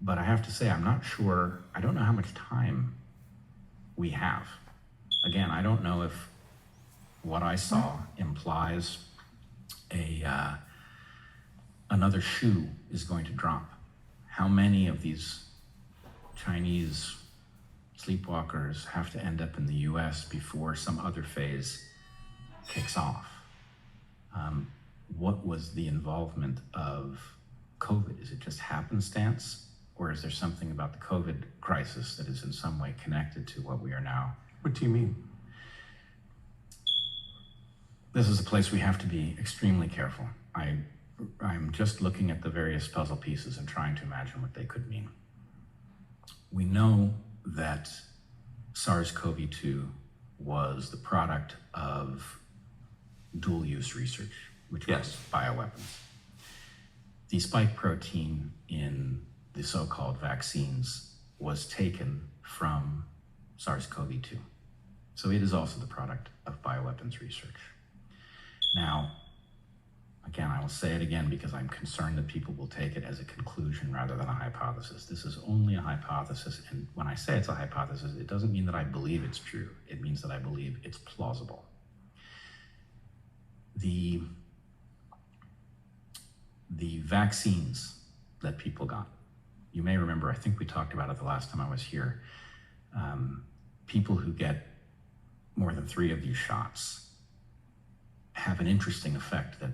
But I have to say, I'm not sure, I don't know how much time we have. Again, I don't know if what I saw implies another shoe is going to drop. How many of these Chinese sleepwalkers have to end up in the US before some other phase kicks off? What was the involvement of COVID? Is it just happenstance? Or is there something about the COVID crisis that is in some way connected to what we are now? What do you mean? This is a place we have to be extremely careful. I'm just looking at the various puzzle pieces and trying to imagine what they could mean. We know that SARS-CoV-2 was the product of dual-use research, which was bioweapons. The spike protein in the so-called vaccines was taken from SARS-CoV-2. So it is also the product of bioweapons research. Now, again, I will say it again because I'm concerned that people will take it as a conclusion rather than a hypothesis. This is only a hypothesis, and when I say it's a hypothesis, it doesn't mean that I believe it's true. It means that I believe it's plausible. The vaccines that people got, you may remember, I think we talked about it the last time I was here, people who get more than 3 of these shots have an interesting effect that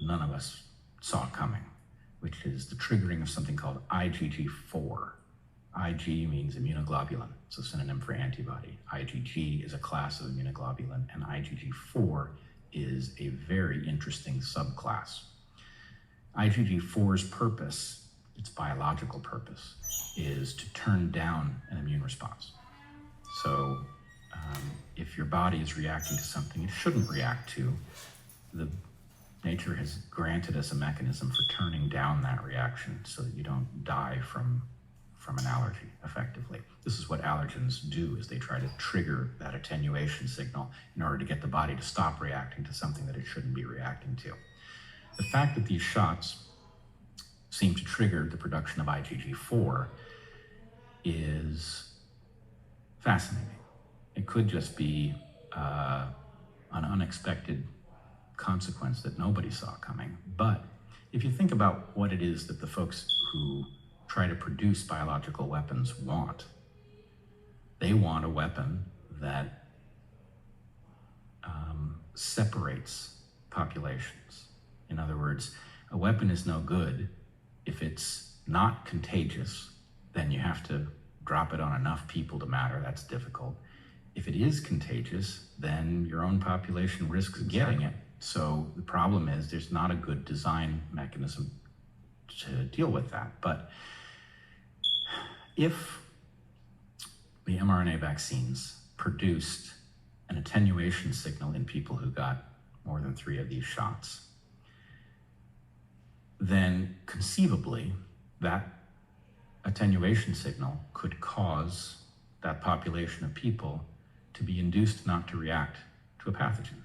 none of us saw coming, which is the triggering of something called IgG4. Ig means immunoglobulin. It's a synonym for antibody. IgG is a class of immunoglobulin, and IgG4 is a very interesting subclass. IgG4's purpose, its biological purpose, is to turn down an immune response. So if your body is reacting to something it shouldn't react to, nature has granted us a mechanism for turning down that reaction so that you don't die from an allergy, effectively. This is what allergens do, is they try to trigger that attenuation signal in order to get the body to stop reacting to something that it shouldn't be reacting to. The fact that these shots seem to trigger the production of IgG4 is fascinating. It could just be an unexpected consequence that nobody saw coming. But if you think about what it is that the folks who try to produce biological weapons want, they want a weapon that separates populations. In other words, a weapon is no good if it's not contagious, then you have to drop it on enough people to matter. That's difficult. If it is contagious, then your own population risks getting it. So the problem is there's not a good design mechanism to deal with that. But if the mRNA vaccines produced an attenuation signal in people who got more than 3 of these shots, then conceivably that attenuation signal could cause that population of people to be induced not to react to a pathogen.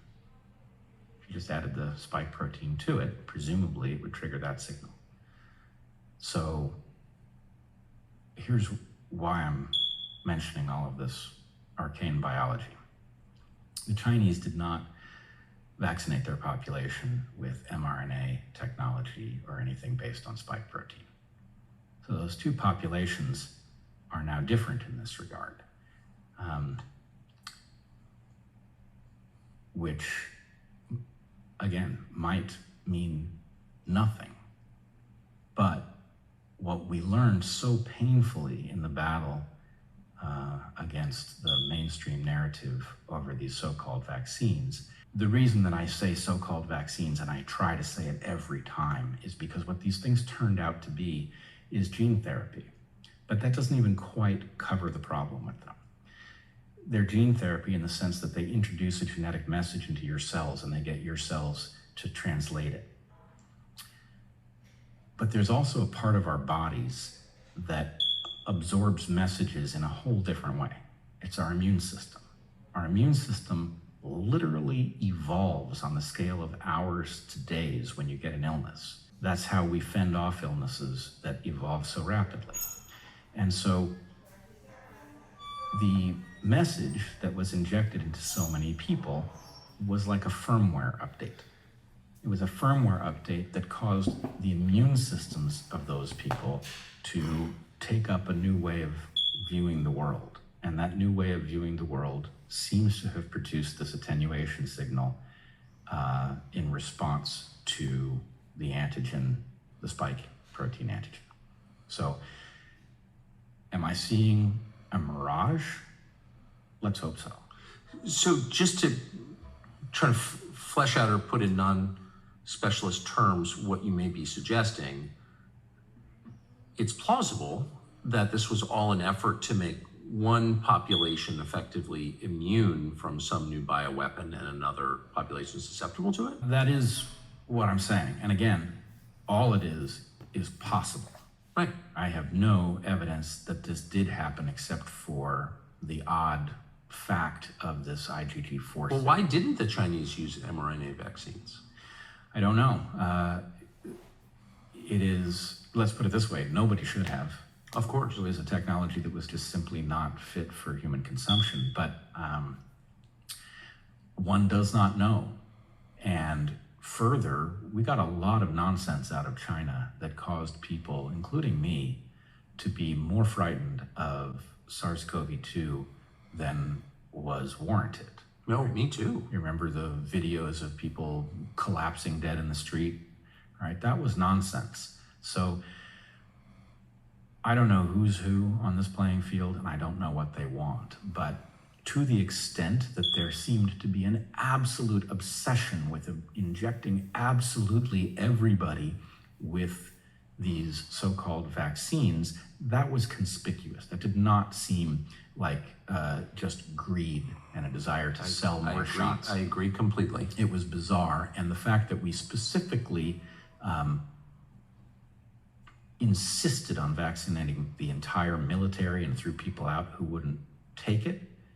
If you just added the spike protein to it, presumably it would trigger that signal. So here's why I'm mentioning all of this arcane biology. The Chinese did not vaccinate their population with mRNA technology or anything based on spike protein. So those two populations are now different in this regard, which again might mean nothing. But what we learned so painfully in the battle against the mainstream narrative over these so-called vaccines, the reason that I say so-called vaccines, and I try to say it every time, is because what these things turned out to be is gene therapy. But that doesn't even quite cover the problem with them. They're gene therapy in the sense that they introduce a genetic message into your cells and they get your cells to translate it. But there's also a part of our bodies that absorbs messages in a whole different way. It's our immune system. Our immune system literally evolves on the scale of hours to days when you get an illness. That's how we fend off illnesses that evolve so rapidly. And so the message that was injected into so many people was like a firmware update. It was a firmware update that caused the immune systems of those people to take up a new way of viewing the world. And that new way of viewing the world seems to have produced this attenuation signal in response to the antigen, the spike protein antigen. So, am I seeing a mirage? Let's hope so. So just to try to flesh out or put in non-specialist terms what you may be suggesting, it's plausible that this was all an effort to make one population effectively immune from some new bioweapon and another population susceptible to it? That is what I'm saying. And again, all it is possible. Right. I have no evidence that this did happen except for the odd fact of this IgG4. Well, why didn't the Chinese use mRNA vaccines? I don't know. It is, let's put it this way, nobody should have. Of course. It was a technology that was just simply not fit for human consumption, but one does not know. And further, we got a lot of nonsense out of China that caused people, including me, to be more frightened of SARS-CoV-2 than was warranted. No, me too. You remember the videos of people collapsing dead in the street, right? That was nonsense. So I don't know who's who on this playing field, and I don't know what they want, but to the extent that there seemed to be an absolute obsession with injecting absolutely everybody with these so-called vaccines, that was conspicuous. That did not seem like just greed and a desire to sell more shots. I agree completely. It was bizarre, and the fact that we specifically insisted on vaccinating the entire military and threw people out who wouldn't take it